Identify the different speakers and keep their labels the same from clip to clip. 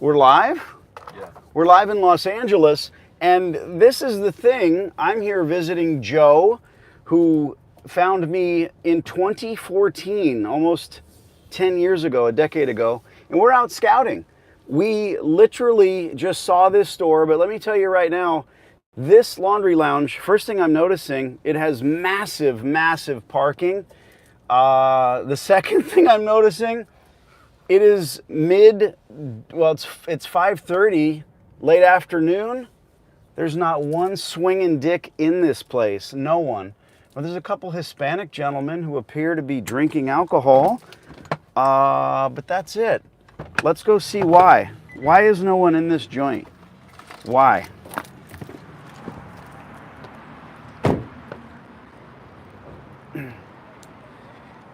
Speaker 1: We're live?
Speaker 2: Yeah.
Speaker 1: We're live in Los Angeles, and this is the thing. I'm here visiting Joe, who found me in 2014, almost 10 years ago, a decade ago, and we're out scouting. We literally just saw this store, but let me tell you right now, this laundry lounge, first thing I'm noticing, it has massive, massive parking. The second thing I'm noticing, it is it's 5:30, late afternoon. There's not one swinging dick in this place, no one. Well, there's a couple Hispanic gentlemen who appear to be drinking alcohol, but that's it. Let's go see why. Why is no one in this joint? Why?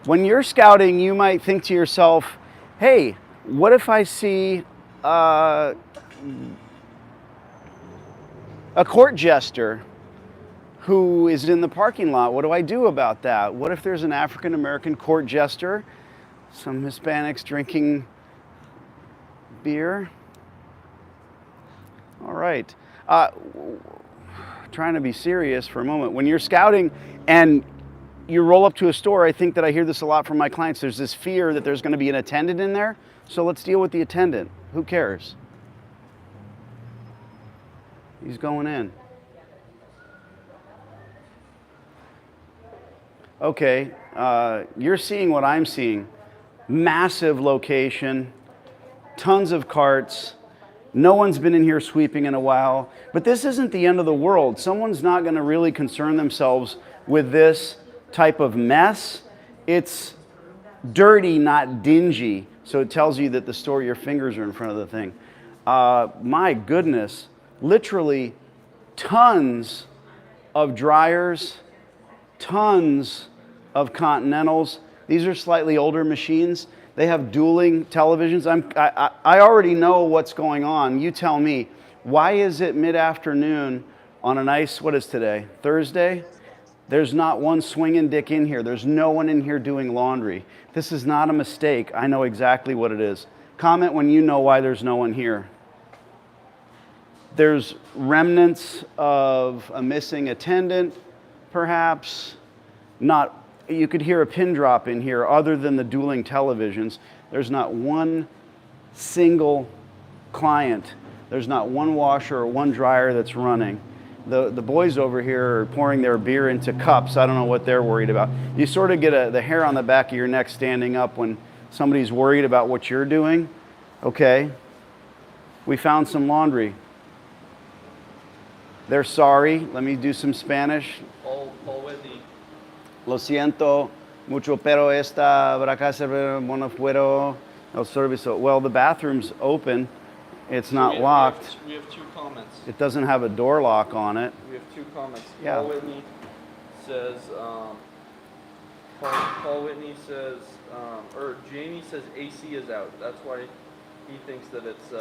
Speaker 1: When you're scouting, you might think to yourself, hey, what if I see a court jester who is in the parking lot? What do I do about that? What if there's an African-American court jester, some Hispanics drinking beer? All right. Trying to be serious for a moment. When you're scouting and you roll up to a store, I think that I hear this a lot from my clients. There's this fear that there's going to be an attendant in there. So let's deal with the attendant. Who cares? He's going in. Okay, you're seeing what I'm seeing. Massive location, tons of carts. No one's been in here sweeping in a while. But this isn't the end of the world. Someone's not going to really concern themselves with this type of mess. It's dirty, not dingy. So it tells you that the store, your fingers are in front of the thing. My goodness, literally tons of dryers, tons of Continentals. These are slightly older machines. They have dueling televisions. I already know what's going on. You tell me, why is it mid-afternoon on a nice, what is today, Thursday? There's not one swinging dick in here. There's no one in here doing laundry. This is not a mistake. I know exactly what it is. Comment when you know why there's no one here. There's remnants of a missing attendant, perhaps. Not, you could hear a pin drop in here other than the dueling televisions. There's not one single client. There's not one washer or one dryer that's running. The boys over here are pouring their beer into cups. I don't know what they're worried about. You sort of get the hair on the back of your neck standing up when somebody's worried about what you're doing. Okay, we found some laundry. They're sorry. Let me do some Spanish.
Speaker 2: Paul Whitney.
Speaker 1: Lo siento mucho, pero esta casa bueno fuero el servicio. Well, the bathroom's open. It's not locked.
Speaker 2: We have two comments.
Speaker 1: It doesn't have a door lock on it.
Speaker 2: We have two comments.
Speaker 1: Yeah.
Speaker 2: Paul Whitney says, Paul Whitney says, or Jamie says AC is out. That's why he thinks that it's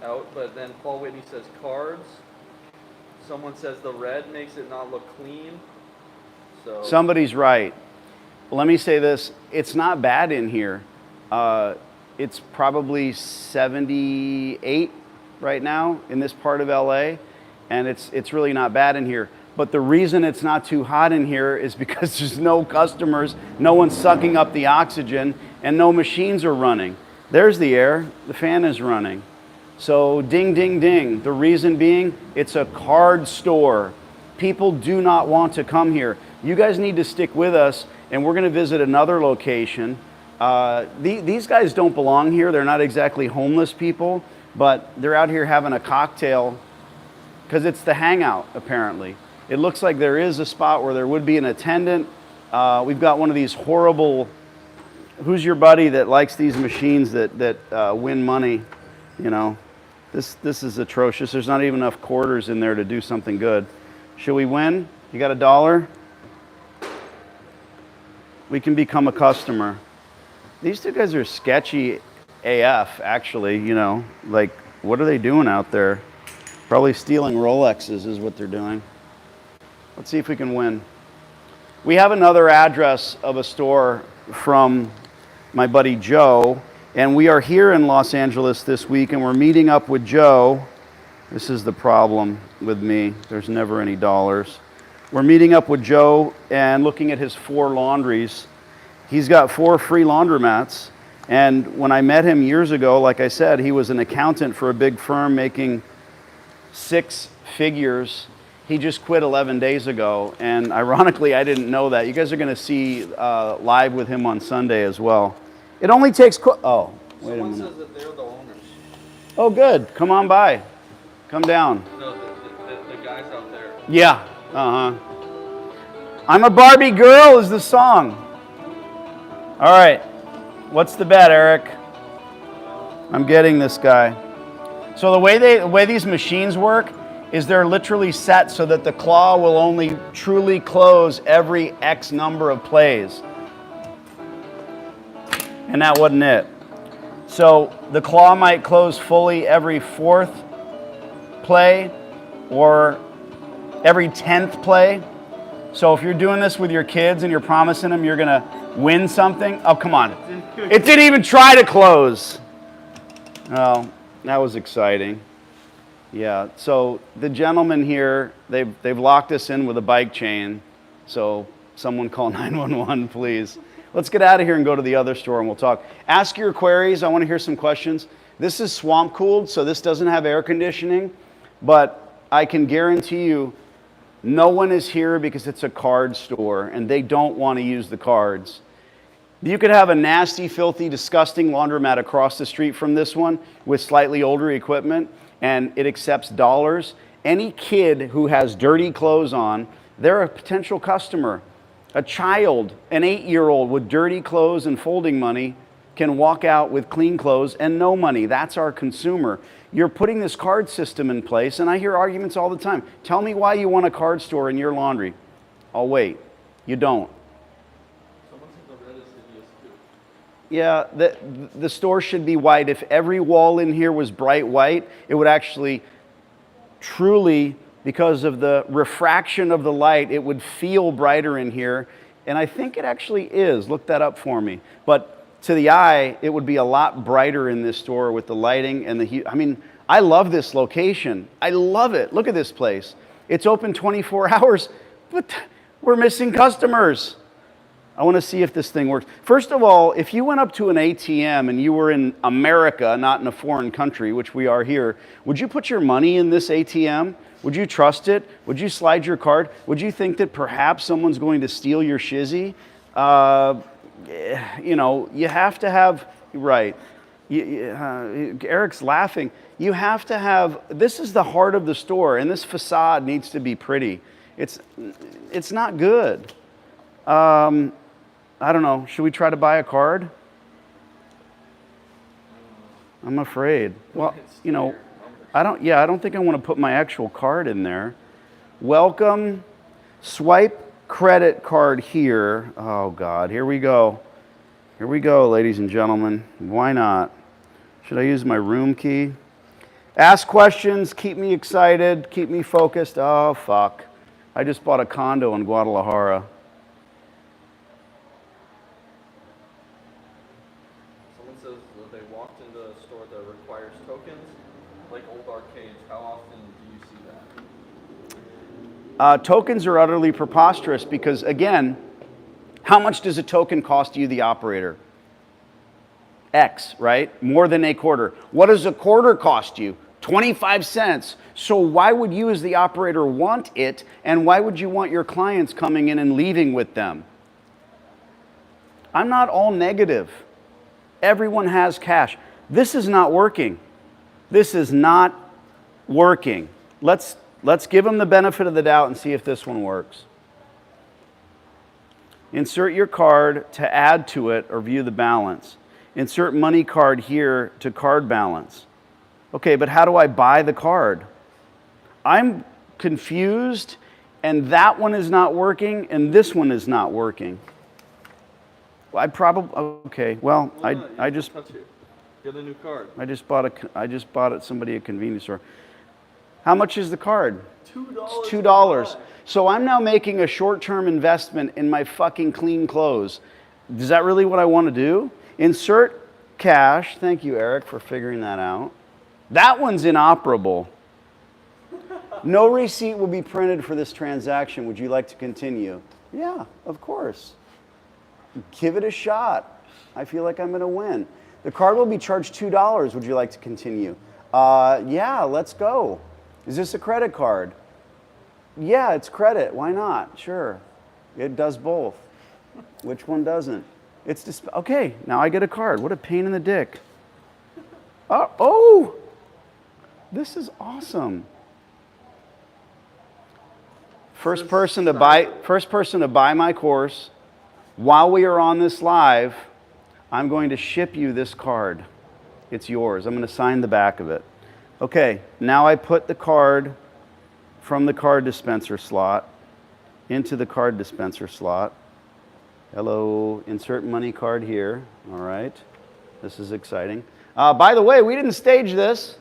Speaker 2: out. But then Paul Whitney says cards. Someone says the red makes it not look clean. So
Speaker 1: Somebody's right. Let me say this. It's not bad in here. It's probably 78 right now in this part of LA, and it's really not bad in here. But the reason it's not too hot in here is because there's no customers, no one's sucking up the oxygen, and no machines are running. There's the air, the fan is running. So ding, ding, ding. The reason being, it's a card store. People do not want to come here. You guys need to stick with us, and we're gonna visit another location. These guys don't belong here. They're not exactly homeless people, but they're out here having a cocktail because it's the hangout, apparently. It looks like there is a spot where there would be an attendant. We've got one of these horrible, who's your buddy that likes these machines that win money? You know, this is atrocious. There's not even enough quarters in there to do something good. Should we win? You got $1? We can become a customer. These two guys are sketchy AF, actually, you know, like, what are they doing out there? Probably stealing Rolexes is what they're doing. Let's see if we can win. We have another address of a store from my buddy Joe, And we are here in Los Angeles this week, and we're meeting up with Joe. This is the problem with me. There's never any dollars. We're meeting up with Joe and looking at his 4 laundries. He's got 4 free laundromats. And when I met him years ago, like I said, he was an accountant for a big firm making 6 figures. He just quit 11 days ago. And ironically, I didn't know that. You guys are going to see live with him on Sunday as well. It only takes... oh, wait a minute.
Speaker 2: Someone says that they're the owners.
Speaker 1: Oh, good. Come on by. Come down.
Speaker 2: No, the guys out there.
Speaker 1: Yeah. Uh-huh. I'm a Barbie girl is the song. All right. What's the bet, Eric? I'm getting this guy. So the way these machines work is they're literally set so that the claw will only truly close every X number of plays. And that wasn't it. So the claw might close fully every 4th play or every 10th play. So if you're doing this with your kids and you're promising them you're gonna win something, oh, come on. It didn't even try to close. Oh, that was exciting. Yeah, so the gentleman here, they've locked us in with a bike chain. So someone call 911, please. Let's get out of here and go to the other store and we'll talk. Ask your queries. I want to hear some questions. This is swamp cooled, so this doesn't have air conditioning, but I can guarantee you no one is here because it's a card store and they don't want to use the cards. You could have a nasty, filthy, disgusting laundromat across the street from this one with slightly older equipment, and it accepts dollars. Any kid who has dirty clothes on, they're a potential customer. A child, an 8-year-old with dirty clothes and folding money can walk out with clean clothes and no money. That's our consumer. You're putting this card system in place, and I hear arguments all the time. Tell me why you want a card store in your laundry. I'll wait. You don't.
Speaker 2: Someone said the red is hideous too.
Speaker 1: Yeah, the store should be white. If every wall in here was bright white, it would actually truly, because of the refraction of the light, it would feel brighter in here. And I think it actually is. Look that up for me. But to the eye, it would be a lot brighter in this store with the lighting and the heat. I mean, I love this location. I love it. Look at this place. It's open 24 hours, but we're missing customers. I want to see if this thing works. First of all, if you went up to an ATM and you were in America, not in a foreign country, which we are here, would you put your money in this ATM? Would you trust it? Would you slide your card? Would you think that perhaps someone's going to steal your shizzy? You know, you have to have, right. Eric's laughing. You have to have, this is the heart of the store, and this facade needs to be pretty. It's not good. I don't know. Should we try to buy a card? I'm afraid. Well, you know, I don't think I want to put my actual card in there. Welcome. Swipe credit card here. Oh God, here we go. Here we go, ladies and gentlemen. Why not? Should I use my room key? Ask questions, keep me excited, keep me focused. Oh, fuck. I just bought a condo in Guadalajara.
Speaker 2: Someone says that they walked into a store that requires tokens, like old arcades. How often do you see that?
Speaker 1: Tokens are utterly preposterous because, again, how much does a token cost you, the operator? X, right? More than a quarter. What does a quarter cost you? 25 cents. So why would you as the operator want it, and why would you want your clients coming in and leaving with them? I'm not all negative. Everyone has cash. This is not working. This is not working. Let's give them the benefit of the doubt and see if this one works. Insert your card to add to it or view the balance. Insert money card here to card balance. Okay, but how do I buy the card? I'm confused, and that one is not working, and this one is not working. I probably, okay, well, I just
Speaker 2: get a new card.
Speaker 1: I just bought it somebody at a convenience store. How much is the card?
Speaker 2: $2.
Speaker 1: It's $2. So I'm now making a short-term investment in my fucking clean clothes. Is that really what I want to do? Insert cash. Thank you, Eric, for figuring that out. That one's inoperable. No receipt will be printed for this transaction. Would you like to continue? Yeah, of course. Give it a shot. I feel like I'm going to win. The card will be charged $2. Would you like to continue? Yeah, let's go. Is this a credit card? Yeah, it's credit. Why not? Sure. It does both. Which one doesn't? It's okay, now I get a card. What a pain in the dick. Oh! This is awesome. First person to buy my course. While we are on this live, I'm going to ship you this card. It's yours. I'm going to sign the back of it. Okay, now I put the card from the card dispenser slot into the card dispenser slot. Hello, insert money card here. All right, this is exciting. By the way, we didn't stage this.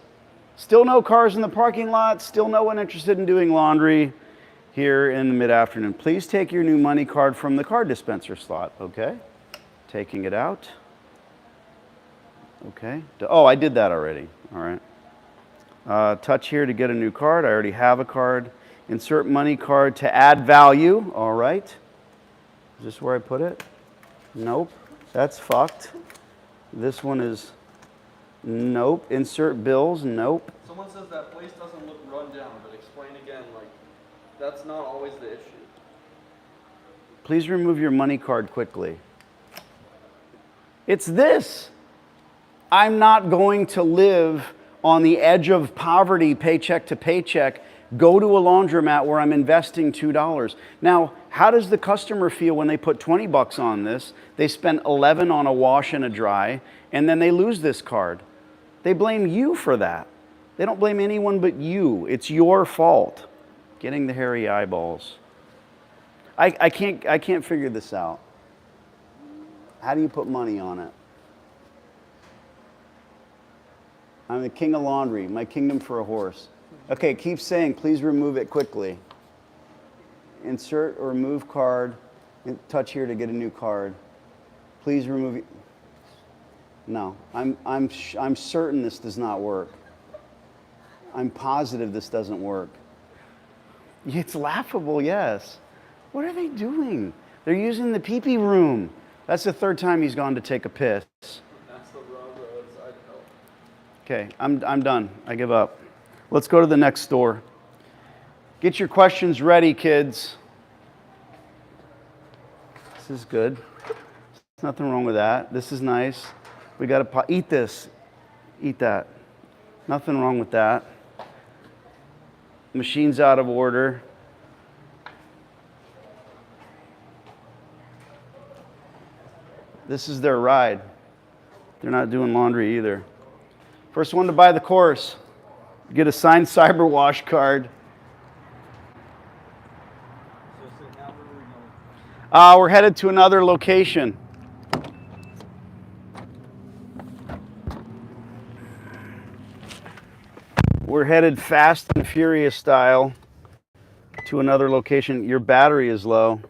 Speaker 1: Still no cars in the parking lot. Still no one interested in doing laundry here in the mid-afternoon. Please take your new money card from the card dispenser slot. Okay, taking it out. Okay, oh, I did that already. All right. Touch here to get a new card. I already have a card. Insert money card to add value. All right. Is this where I put it? Nope. That's fucked. This one is nope. Insert bills. Nope.
Speaker 2: Someone says that place doesn't look run down, but explain again, like, that's not always the issue.
Speaker 1: Please remove your money card quickly. It's this. I'm not going to live on the edge of poverty, paycheck to paycheck, go to a laundromat where I'm investing $2. Now, how does the customer feel when they put 20 bucks on this? They spend 11 on a wash and a dry, and then they lose this card. They blame you for that. They don't blame anyone but you. It's your fault. Getting the hairy eyeballs. I can't figure this out. How do you put money on it? I'm the king of laundry, my kingdom for a horse. Okay, keep saying, please remove it quickly. Insert or remove card. Touch here to get a new card. Please remove it. No, I'm certain this does not work. I'm positive this doesn't work. It's laughable, yes. What are they doing? They're using the pee-pee room. That's the third time he's gone to take a piss.
Speaker 2: That's the wrong road, I know.
Speaker 1: Okay, I'm done. I give up. Let's go to the next store. Get your questions ready, kids. This is good. There's nothing wrong with that. This is nice. We got to eat this. Eat that. Nothing wrong with that. Machine's out of order. This is their ride. They're not doing laundry either. First one to buy the course. Get a signed cyber wash card.
Speaker 2: So now where are we going?
Speaker 1: We're headed to another location. We're headed fast and furious style to another location. Your battery is low.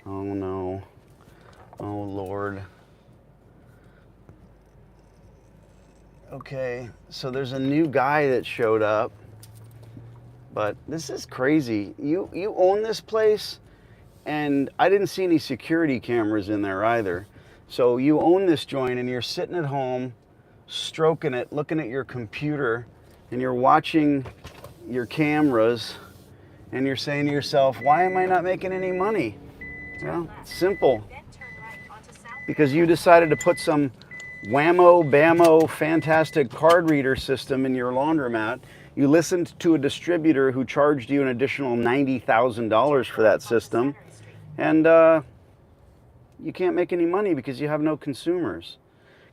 Speaker 1: Oh no. Oh Lord. Okay, so there's a new guy that showed up, but this is crazy. You own this place, and I didn't see any security cameras in there either. So you own this joint, and you're sitting at home, stroking it, looking at your computer, and you're watching your cameras, and you're saying to yourself, why am I not making any money? Well, it's simple. Because you decided to put some whammo, bammo, fantastic card reader system in your laundromat. You listened to a distributor who charged you an additional $90,000 for that system, and you can't make any money because you have no consumers.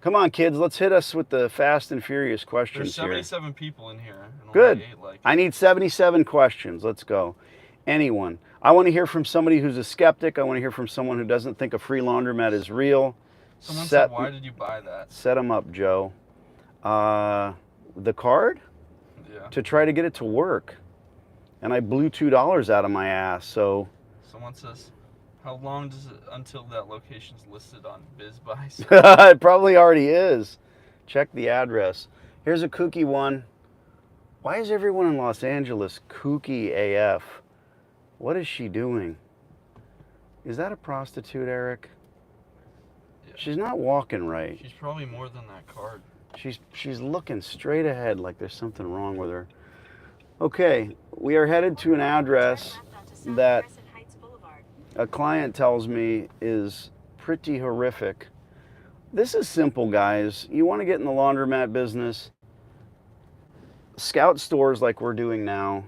Speaker 1: Come on, kids, let's hit us with the fast and furious questions.
Speaker 2: There's 77 people in here. And
Speaker 1: Good.
Speaker 2: only 8 like it.
Speaker 1: I need 77 questions. Let's go. Anyone. I want to hear from somebody who's a skeptic. I want to hear from someone who doesn't think a free laundromat is real.
Speaker 2: Someone said, why did you buy that?
Speaker 1: Set them up, Joe. The card?
Speaker 2: Yeah.
Speaker 1: To try to get it to work. And I blew $2 out of my ass, so.
Speaker 2: Someone says, How long does it until that location's listed on BizBuy?
Speaker 1: It probably already is. Check the address. Here's a kooky one. Why is everyone in Los Angeles kooky AF? What is she doing? Is that a prostitute, Eric?
Speaker 2: Yeah.
Speaker 1: She's not walking right.
Speaker 2: She's probably more than that card.
Speaker 1: She's looking straight ahead like there's something wrong with her. Okay, we are headed to an address that a client tells me is pretty horrific. This is simple, guys. You want to get in the laundromat business, scout stores like we're doing now,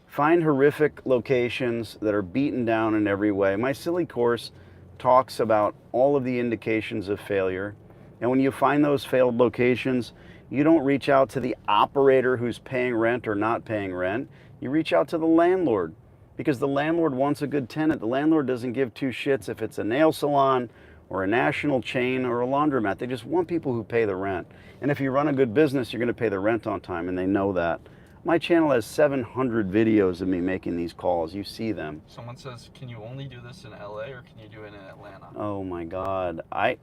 Speaker 1: find horrific locations that are beaten down in every way. My silly course talks about all of the indications of failure. And when you find those failed locations, you don't reach out to the operator who's paying rent or not paying rent. You reach out to the landlord, because the landlord wants a good tenant. The landlord doesn't give two shits if it's a nail salon or a national chain or a laundromat. They just want people who pay the rent. And if you run a good business, you're going to pay the rent on time, and they know that. My channel has 700 videos of me making these calls. You see them.
Speaker 2: Someone says, can you only do this in LA or can you do it in Atlanta?
Speaker 1: Oh my God. I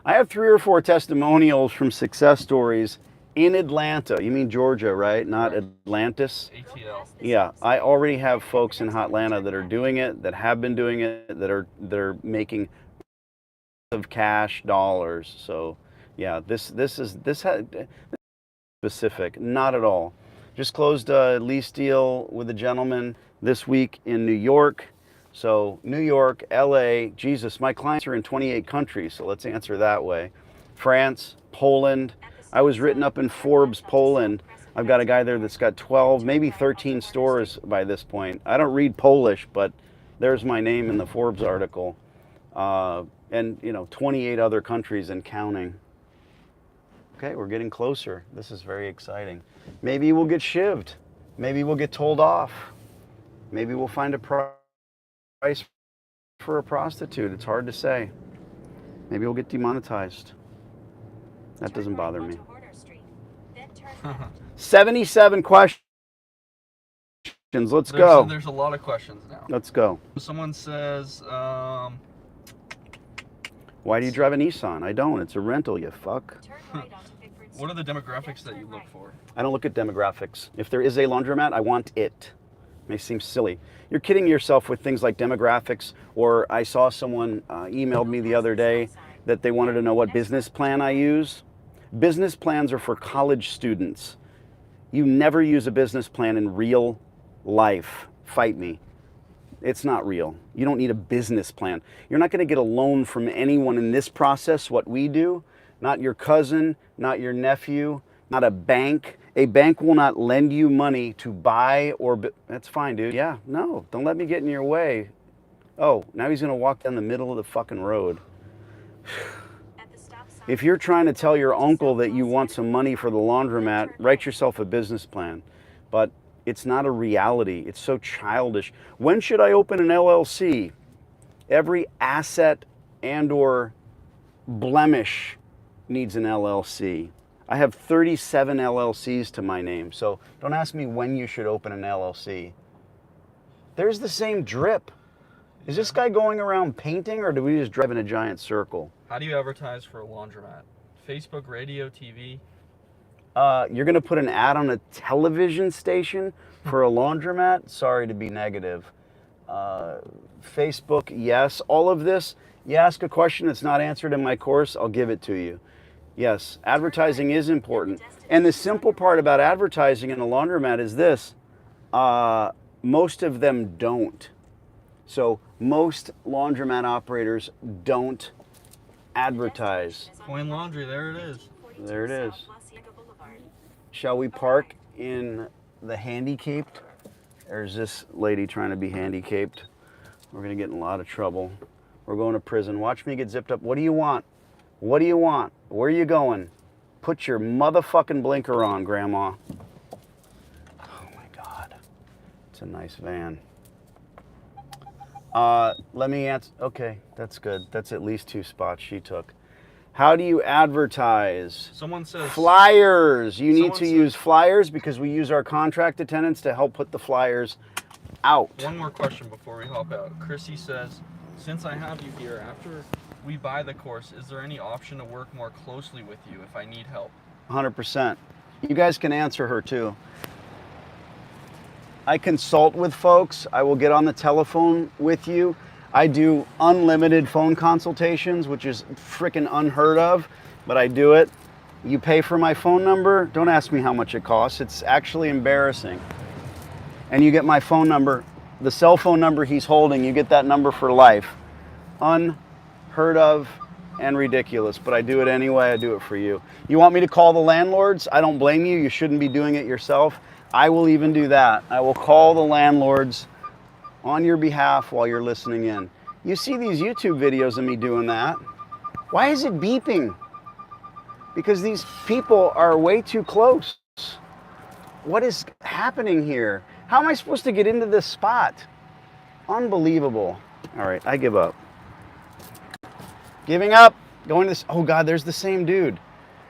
Speaker 1: have 3 or 4 testimonials from success stories in Atlanta. You mean Georgia, right? Not Atlantis?
Speaker 2: ATL.
Speaker 1: Yeah, I already have folks in Hotlanta that are doing it, that have been doing it, that are making of cash dollars. So yeah, this had specific, not at all. Just closed a lease deal with a gentleman this week in New York. So New York, LA, Jesus, my clients are in 28 countries, so let's answer that way. France, Poland. I was written up in Forbes, Poland. I've got a guy there that's got 12, maybe 13 stores by this point. I don't read Polish, but there's my name in the Forbes article. And 28 other countries and counting. Okay, we're getting closer. This is very exciting. Maybe we'll get shivved. Maybe we'll get told off. Maybe we'll find a price for a prostitute. It's hard to say. Maybe we'll get demonetized. That doesn't bother me. 77 questions. Let's go.
Speaker 2: There's a lot of questions now.
Speaker 1: Let's go.
Speaker 2: Someone says,
Speaker 1: why do you drive a Nissan? I don't. It's a rental, you fuck.
Speaker 2: what are the demographics that you look for?
Speaker 1: I don't look at demographics. If there is a laundromat, I want it. May seem silly. You're kidding yourself with things like demographics, or I saw someone emailed me the other day that they wanted to know what business plan I use. Business plans are for college students. You never use a business plan in real life. Fight me. It's not real. You don't need a business plan. You're not going to get a loan from anyone in this process, what we do. Not your cousin, not your nephew, not a bank. A bank will not lend you money to buy or... That's fine, dude. Yeah, no, don't let me get in your way. Oh, now he's going to walk down the middle of the fucking road. If you're trying to tell your uncle that you want some money for the laundromat, write yourself a business plan. But it's not a reality. It's so childish. When should I open an LLC? Every asset and or blemish needs an LLC. I have 37 LLCs to my name, so don't ask me when you should open an LLC. There's the same drip. Is this guy going around painting, or do we just drive in a giant circle?
Speaker 2: How do you advertise for a laundromat? Facebook, radio, TV?
Speaker 1: You're going to put an ad on a television station for a laundromat? Sorry to be negative. Facebook, yes. All of this, you ask a question that's not answered in my course, I'll give it to you. Yes, advertising is important. And the simple part about advertising in a laundromat is this. Most of them don't. So most laundromat operators don't advertise.
Speaker 2: Coin Laundry, there it is.
Speaker 1: There it is. Shall we park in the handicapped? Or is this lady trying to be handicapped? We're going to get in a lot of trouble. We're going to prison. Watch me get zipped up. What do you want? What do you want? Where are you going? Put your motherfucking blinker on, Grandma. Oh my God. It's a nice van. Let me answer. Okay, that's good. That's at least 2 spots she took. How do you advertise?
Speaker 2: Someone says...
Speaker 1: Flyers. You need to use flyers because we use our contract attendants to help put the flyers out.
Speaker 2: One more question before we hop out. Chrissy says, since I have you here, after we buy the course, is there any option to work more closely with you if I need help?
Speaker 1: 100%. You guys can answer her too. I consult with folks. I will get on the telephone with you. I do unlimited phone consultations, which is freaking unheard of, but I do it. You pay for my phone number. Don't ask me how much it costs. It's actually embarrassing. And you get my phone number, the cell phone number he's holding, you get that number for life. Unheard of and ridiculous, but I do it anyway. I do it for you. You want me to call the landlords? I don't blame you. You shouldn't be doing it yourself. I will even do that. I will call the landlords on your behalf while you're listening in. You see these YouTube videos of me doing that. Why is it beeping? Because these people are way too close. What is happening here? How am I supposed to get into this spot? Unbelievable. All right, I give up. Giving up. Going to this. Oh God, there's the same dude.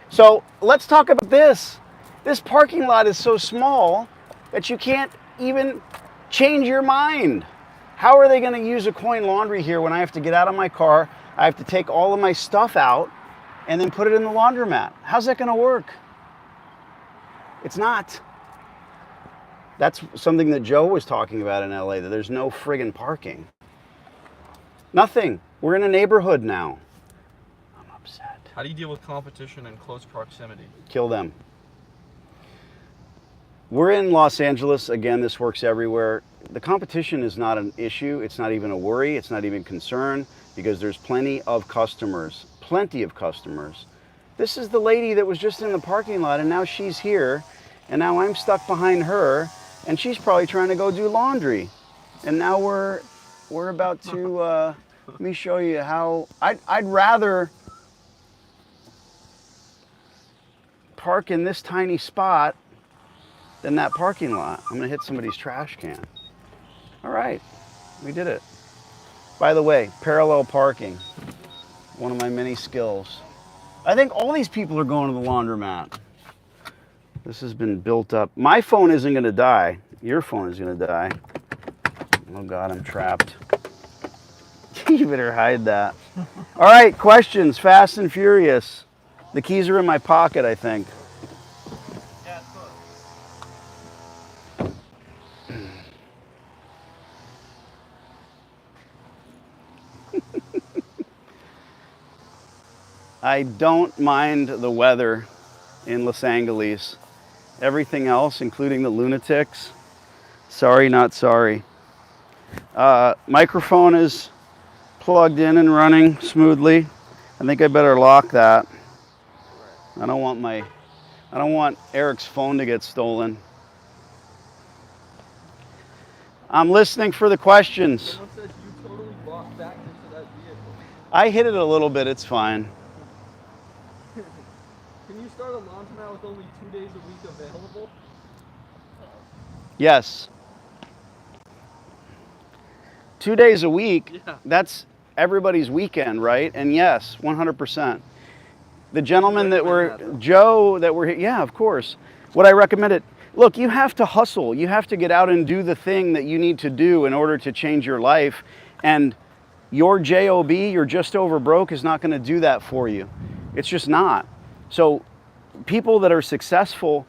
Speaker 1: So let's talk about this. This parking lot is so small that you can't even change your mind. How are they going to use a coin laundry here when I have to get out of my car, I have to take all of my stuff out and then put it in the laundromat? How's that going to work? It's not. That's something that Joe was talking about in LA, that there's no friggin' parking. Nothing. We're in a neighborhood now. I'm upset.
Speaker 2: How do you deal with competition in close proximity?
Speaker 1: Kill them. We're in Los Angeles. Again, this works everywhere. The competition is not an issue. It's not even a worry. It's not even concern, because there's plenty of customers. Plenty of customers. This is the lady that was just in the parking lot, and now she's here, and now I'm stuck behind her, and she's probably trying to go do laundry. And now we're about to, let me show you how, I'd rather park in this tiny spot than that parking lot. I'm gonna hit somebody's trash can. All right, we did it. By the way, parallel parking, one of my many skills. I think all these people are going to the laundromat. This has been built up. My phone isn't gonna die. Your phone is gonna die. Oh God, I'm trapped. You better hide that. All right, questions, fast and furious. The keys are in my pocket, I think. I don't mind the weather in Los Angeles. Everything else, including the lunatics, sorry, not sorry. Microphone is plugged in and running smoothly. I think I better lock that. I don't want Eric's phone to get stolen. I'm listening for the questions.
Speaker 2: Someone says you totally walked back into that vehicle.
Speaker 1: I hit it a little bit, it's fine.
Speaker 2: Can you start a laundromat with only 2 days a week available?
Speaker 1: Yes. 2 days a week,
Speaker 2: Yeah.
Speaker 1: That's everybody's weekend, right? And yes, 100%. The gentleman that were, Joe, that were, yeah, of course. What I recommended, look, you have to hustle. You have to get out and do the thing that you need to do in order to change your life. And your job, you're just over broke, is not going to do that for you. It's just not. So people that are successful,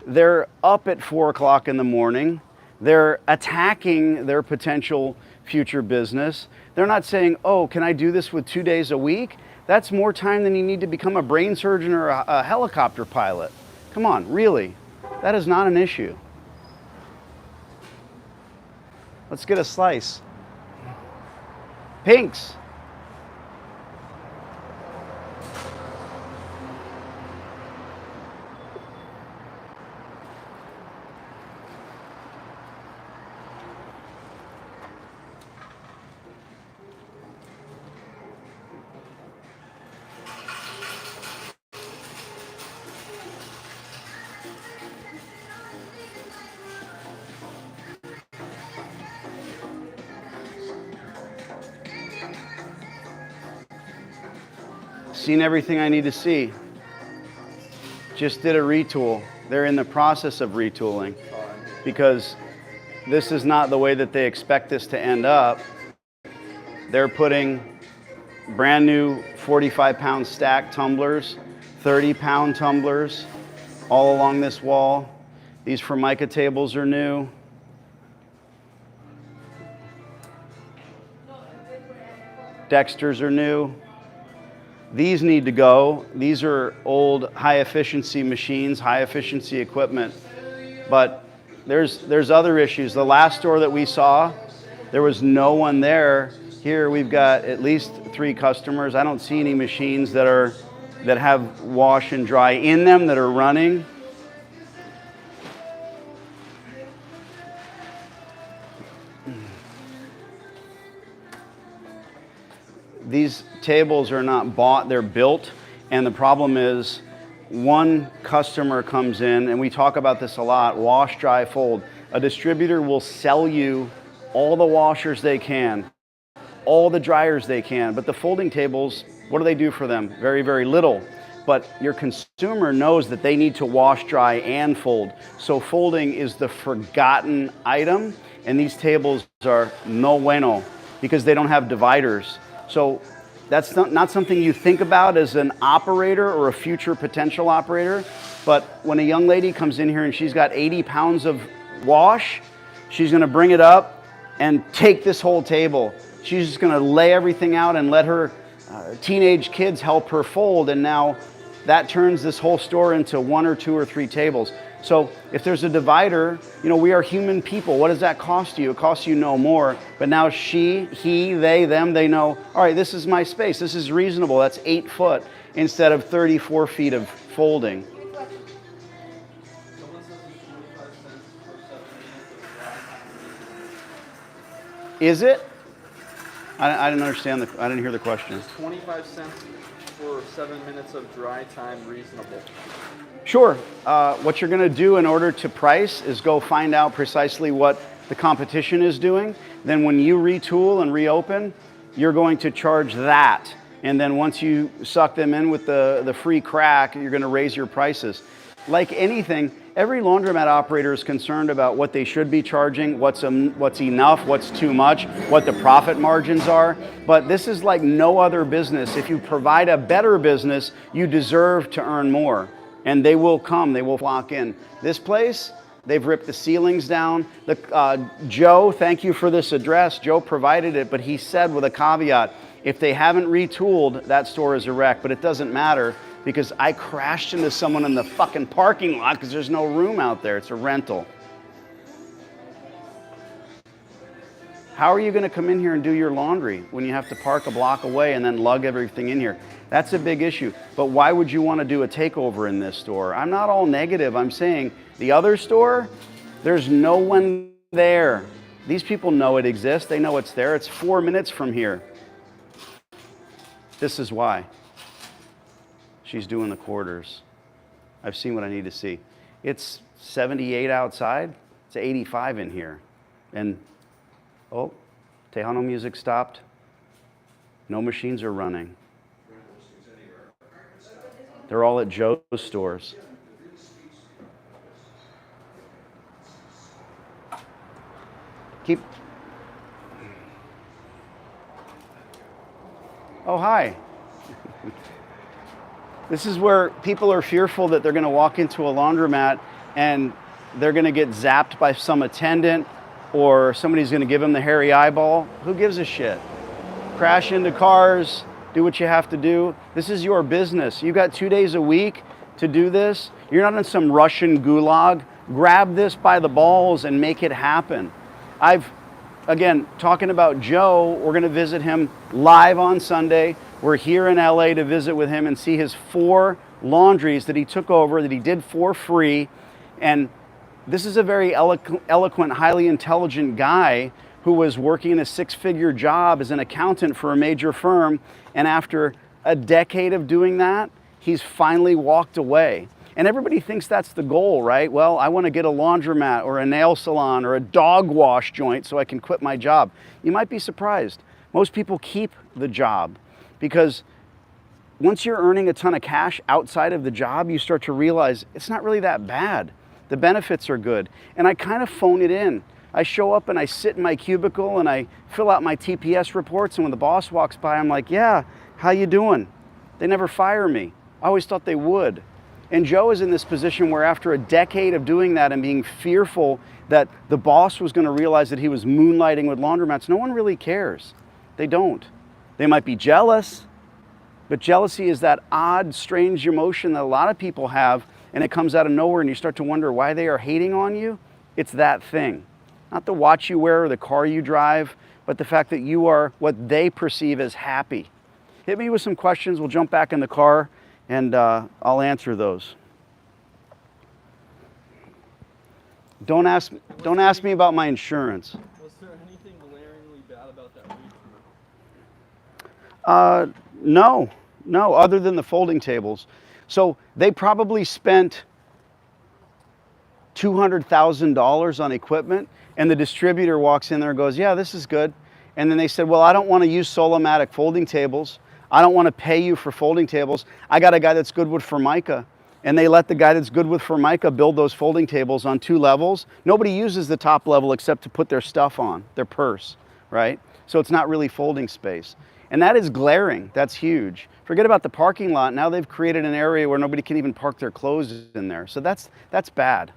Speaker 1: they're up at 4 o'clock in the morning. They're attacking their potential future business. They're not saying, oh, can I do this with 2 days a week? That's more time than you need to become a brain surgeon or a helicopter pilot. Come on, really? That is not an issue. Let's get a slice. Pinks. Seen everything I need to see. Just did a retool. They're in the process of retooling because this is not the way that they expect this to end up. They're putting brand new 45-pound stack tumblers, 30-pound tumblers all along this wall. These Formica tables are new. Dexters are new. These need to go. These are old high-efficiency machines, high-efficiency equipment. But there's other issues. The last store that we saw, there was no one there. Here we've got at least 3 customers. I don't see any machines that have wash and dry in them that are running. These tables are not bought, they're built. And the problem is one customer comes in, and we talk about this a lot, wash, dry, fold. A distributor will sell you all the washers they can, all the dryers they can, but the folding tables, what do they do for them? Very, very little. But your consumer knows that they need to wash, dry, and fold. So folding is the forgotten item, and these tables are no bueno because they don't have dividers. So that's not something you think about as an operator or a future potential operator. But when a young lady comes in here and she's got 80 pounds of wash, she's going to bring it up and take this whole table. She's just going to lay everything out and let her teenage kids help her fold. And now that turns this whole store into 1 or 2 or 3 tables. So if there's a divider, we are human people. What does that cost you? It costs you no more. But now she, he, they, them, they know, all right, this is my space. This is reasonable. That's 8 foot instead of 34 feet of folding. Is it? I didn't understand. I didn't hear the question.
Speaker 2: Is 25 cents for 7 minutes of dry time reasonable?
Speaker 1: Sure. What you're going to do in order to price is go find out precisely what the competition is doing. Then when you retool and reopen, you're going to charge that. And then once you suck them in with the free crack, you're going to raise your prices. Like anything, every laundromat operator is concerned about what they should be charging, what's enough, what's too much, what the profit margins are. But this is like no other business. If you provide a better business, you deserve to earn more. And they will come, they will flock in. This place, they've ripped the ceilings down. Joe, thank you for this address. Joe provided it, but he said with a caveat, if they haven't retooled, that store is a wreck. But it doesn't matter because I crashed into someone in the fucking parking lot because there's no room out there. It's a rental. How are you going to come in here and do your laundry when you have to park a block away and then lug everything in here? That's a big issue. But why would you want to do a takeover in this store? I'm not all negative. I'm saying the other store, there's no one there. These people know it exists. They know it's there. It's 4 minutes from here. This is why. She's doing the quarters. I've seen what I need to see. It's 78 outside. It's 85 in here. And oh, Tejano music stopped. No machines are running. They're all at Joe's stores. Keep. Oh, hi. This is where people are fearful that they're going to walk into a laundromat and they're going to get zapped by some attendant or somebody's going to give them the hairy eyeball. Who gives a shit? Crash into cars, do what you have to do. This is your business. You got 2 days a week to do this. You're not in some Russian gulag. Grab this by the balls and make it happen. Again, talking about Joe, we're going to visit him live on Sunday. We're here in LA to visit with him and see his 4 laundries that he took over, that he did for free. And this is a very eloquent, highly intelligent guy who was working a 6-figure job as an accountant for a major firm. And after a decade of doing that, he's finally walked away. And everybody thinks that's the goal, right? Well, I want to get a laundromat or a nail salon or a dog wash joint so I can quit my job. You might be surprised. Most people keep the job because once you're earning a ton of cash outside of the job, you start to realize it's not really that bad. The benefits are good. And I kind of phone it in. I show up and I sit in my cubicle and I fill out my TPS reports, and when the boss walks by, I'm like, yeah, how you doing? They never fire me. I always thought they would. And Joe is in this position where after a decade of doing that and being fearful that the boss was going to realize that he was moonlighting with laundromats, no one really cares. They don't. They might be jealous, but jealousy is that odd, strange emotion that a lot of people have, and it comes out of nowhere and you start to wonder why they are hating on you. It's that thing. Not the watch you wear or the car you drive, but the fact that you are what they perceive as happy. Hit me with some questions. We'll jump back in the car and I'll answer those. Don't ask me about my insurance.
Speaker 2: Was there anything glaringly bad about that read-through?
Speaker 1: No, other than the folding tables. So they probably spent $200,000 on equipment, and the distributor walks in there and goes, yeah, this is good. And then they said, well, I don't want to use Solomatic folding tables. I don't want to pay you for folding tables. I got a guy that's good with Formica. And they let the guy that's good with Formica build those folding tables on 2 levels. Nobody uses the top level except to put their stuff on, their purse, right? So it's not really folding space. And that is glaring. That's huge. Forget about the parking lot. Now they've created an area where nobody can even park their clothes in there. So that's bad.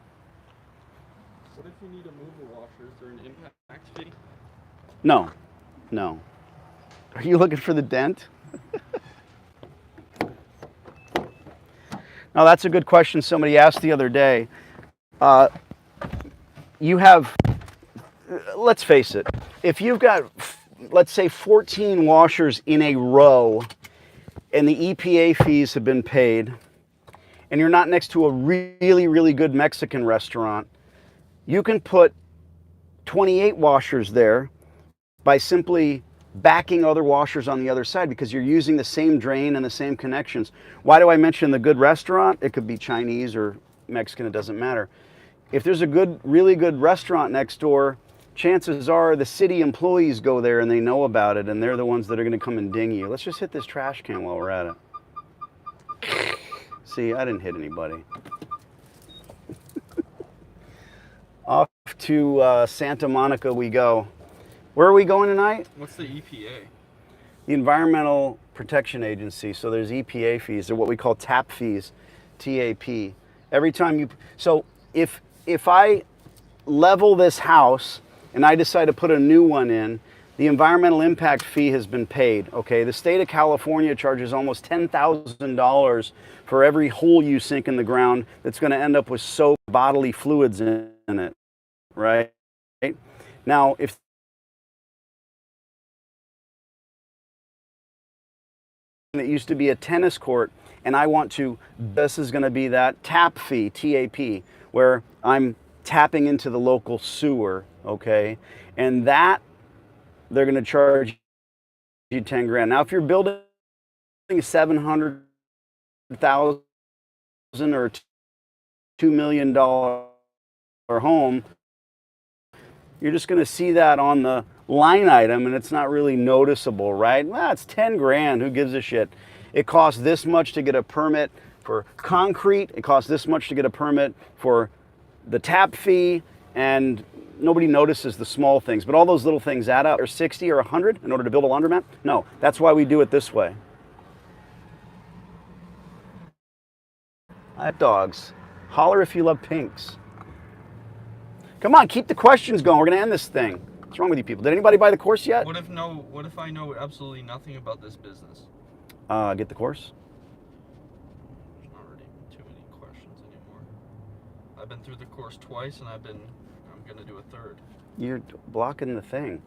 Speaker 2: What if you need to move the washer? Is there an impact fee?
Speaker 1: No. Are you looking for the dent? Now that's a good question somebody asked the other day. You have, let's face it, if you've got, let's say 14 washers in a row and the EPA fees have been paid and you're not next to a really, really good Mexican restaurant, you can put 28 washers there by simply backing other washers on the other side because you're using the same drain and the same connections. Why do I mention the good restaurant? It could be Chinese or Mexican, it doesn't matter. If there's a good, really good restaurant next door, chances are the city employees go there and they know about it and they're the ones that are going to come and ding you. Let's just hit this trash can while we're at it. See, I didn't hit anybody. Off to Santa Monica we go. Where are we going tonight?
Speaker 2: What's the EPA?
Speaker 1: The Environmental Protection Agency. So there's EPA fees. They're what we call TAP fees, TAP. Every time you, so if I level this house and I decide to put a new one in, the environmental impact fee has been paid, okay? The state of California charges almost $10,000 for every hole you sink in the ground that's gonna end up with soap, bodily fluids in it, right? Now, if that used to be a tennis court and I want to, this is going to be that tap fee, TAP, where I'm tapping into the local sewer, okay? And that, they're going to charge you 10 grand. Now, if you're building a 700,000 or $2 million home, you're just going to see that on the line item and it's not really noticeable, right? Well, it's 10 grand, who gives a shit? It costs this much to get a permit for concrete, it costs this much to get a permit for the tap fee, and nobody notices the small things, but all those little things add up. Or 60 or 100 in order to build a laundromat? No, that's why we do it this way. I have dogs. Holler if you love pinks. Come on, keep the questions going. We're going to end this thing. What's wrong with you people? Did anybody buy the course yet?
Speaker 2: What if I know absolutely nothing about this business?
Speaker 1: Get the course.
Speaker 2: There's not really too many questions anymore. I've been through the course twice and I'm going to do a third.
Speaker 1: You're blocking the thing.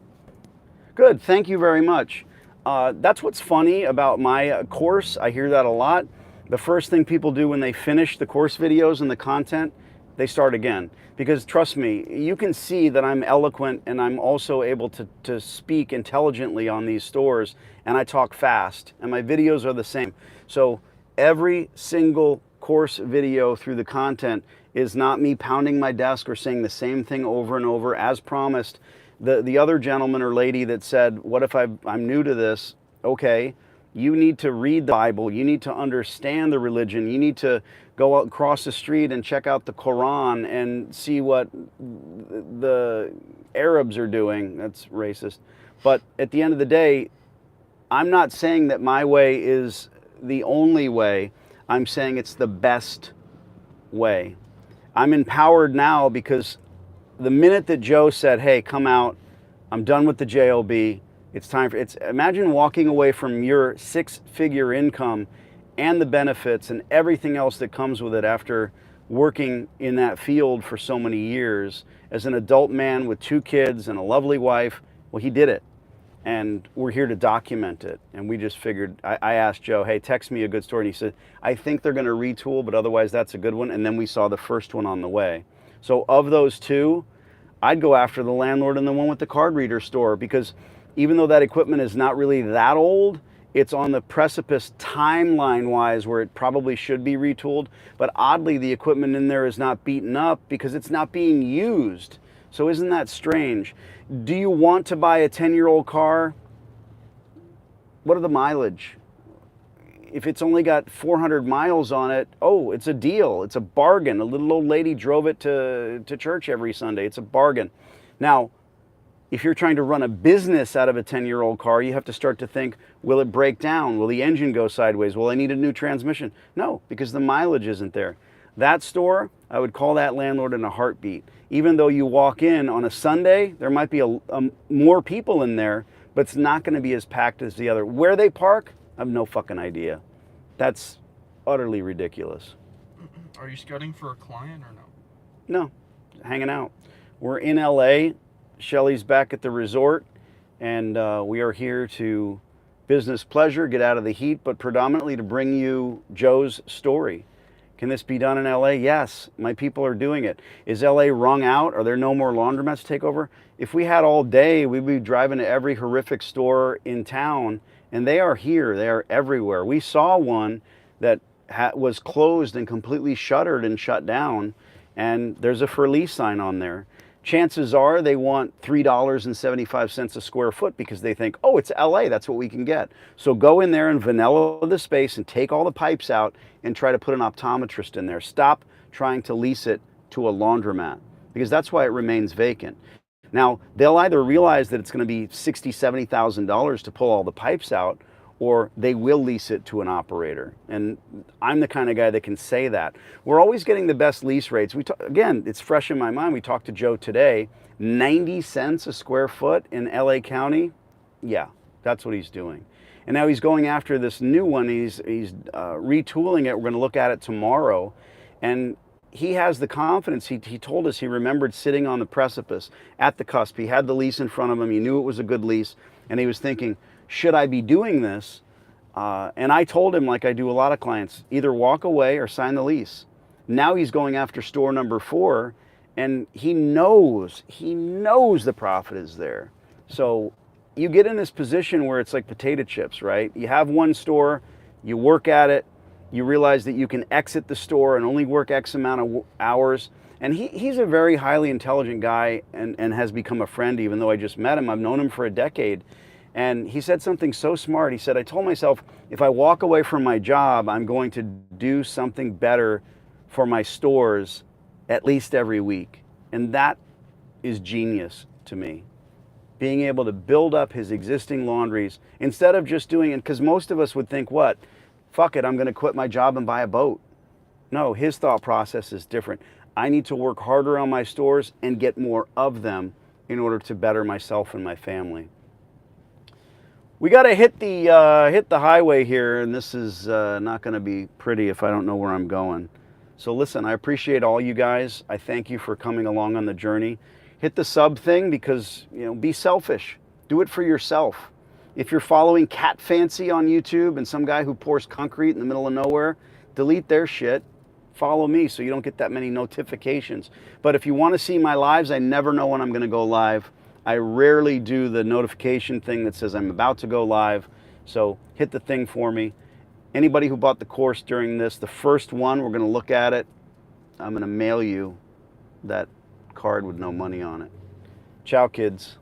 Speaker 1: Good, thank you very much. That's what's funny about my course. I hear that a lot. The first thing people do when they finish the course videos and the content, they start again. Because trust me, you can see that I'm eloquent and I'm also able to speak intelligently on these stores, and I talk fast, and my videos are the same. So every single course video through the content is not me pounding my desk or saying the same thing over and over as promised. The other gentleman or lady that said, what if I'm new to this? Okay, you need to read the Bible, you need to understand the religion, you need to go out across the street and check out the Quran and see what the Arabs are doing. That's racist. But at the end of the day, I'm not saying that my way is the only way. I'm saying it's the best way. I'm empowered now because the minute that Joe said, hey, come out, I'm done with the JOB, it's time for, imagine walking away from your 6-figure income and the benefits and everything else that comes with it after working in that field for so many years as an adult man with 2 kids and a lovely wife. Well, he did it. And we're here to document it. And we just figured, I asked Joe, hey, text me a good story. And he said, I think they're going to retool, but otherwise that's a good one. And then we saw the first one on the way. So of those 2, I'd go after the landlord and the one with the card reader store, because even though that equipment is not really that old, it's on the precipice timeline wise where it probably should be retooled. But oddly, the equipment in there is not beaten up because it's not being used. So isn't that strange? Do you want to buy a 10-year-old car? What are the mileage? If it's only got 400 miles on it, oh, it's a deal. It's a bargain. A little old lady drove it to church every Sunday. It's a bargain. Now, if you're trying to run a business out of a 10-year-old car, you have to start to think, will it break down? Will the engine go sideways? Will I need a new transmission? No, because the mileage isn't there. That store, I would call that landlord in a heartbeat. Even though you walk in on a Sunday, there might be more people in there, but it's not going to be as packed as the other. Where they park, I have no fucking idea. That's utterly ridiculous.
Speaker 2: Are you scouting for a client or no?
Speaker 1: No, hanging out. We're in LA. Shelly's back at the resort, and we are here to business pleasure, get out of the heat, but predominantly to bring you Joe's story. Can this be done in LA? Yes, my people are doing it. Is LA wrung out? Are there no more laundromats to take over? If we had all day, we'd be driving to every horrific store in town, and they are here. They are everywhere. We saw one that was closed and completely shuttered and shut down, and there's a for lease sign on there. Chances are they want $3.75 a square foot because they think, oh, it's LA, that's what we can get. So go in there and vanilla the space and take all the pipes out and try to put an optometrist in there. Stop trying to lease it to a laundromat, because that's why it remains vacant. Now, they'll either realize that it's going to be $60,000, $70,000 to pull all the pipes out, or they will lease it to an operator. And I'm the kind of guy that can say that. We're always getting the best lease rates. Again, it's fresh in my mind. We talked to Joe today. 90 cents a square foot in LA County. Yeah, that's what he's doing. And now he's going after this new one. He's retooling it. We're going to look at it tomorrow. And he has the confidence. He told us he remembered sitting on the precipice at the cusp. He had the lease in front of him. He knew it was a good lease. And he was thinking, should I be doing this? And I told him, like I do a lot of clients, either walk away or sign the lease. Now he's going after store number 4, and he knows the profit is there. So you get in this position where it's like potato chips, right? You have one store, you work at it, you realize that you can exit the store and only work X amount of hours. And he's a very highly intelligent guy and has become a friend, even though I just met him. I've known him for a decade. And he said something so smart. He said, I told myself, if I walk away from my job, I'm going to do something better for my stores at least every week. And that is genius to me. Being able to build up his existing laundries instead of just doing it, because most of us would think, what? Fuck it, I'm going to quit my job and buy a boat. No, his thought process is different. I need to work harder on my stores and get more of them in order to better myself and my family. We got to hit the highway here, and this is not going to be pretty if I don't know where I'm going. So listen, I appreciate all you guys. I thank you for coming along on the journey. Hit the sub thing because, be selfish. Do it for yourself. If you're following Cat Fancy on YouTube and some guy who pours concrete in the middle of nowhere, delete their shit. Follow me so you don't get that many notifications. But if you want to see my lives, I never know when I'm going to go live. I rarely do the notification thing that says I'm about to go live. So hit the thing for me. Anybody who bought the course during this, the first one, we're going to look at it. I'm going to mail you that card with no money on it. Ciao, kids.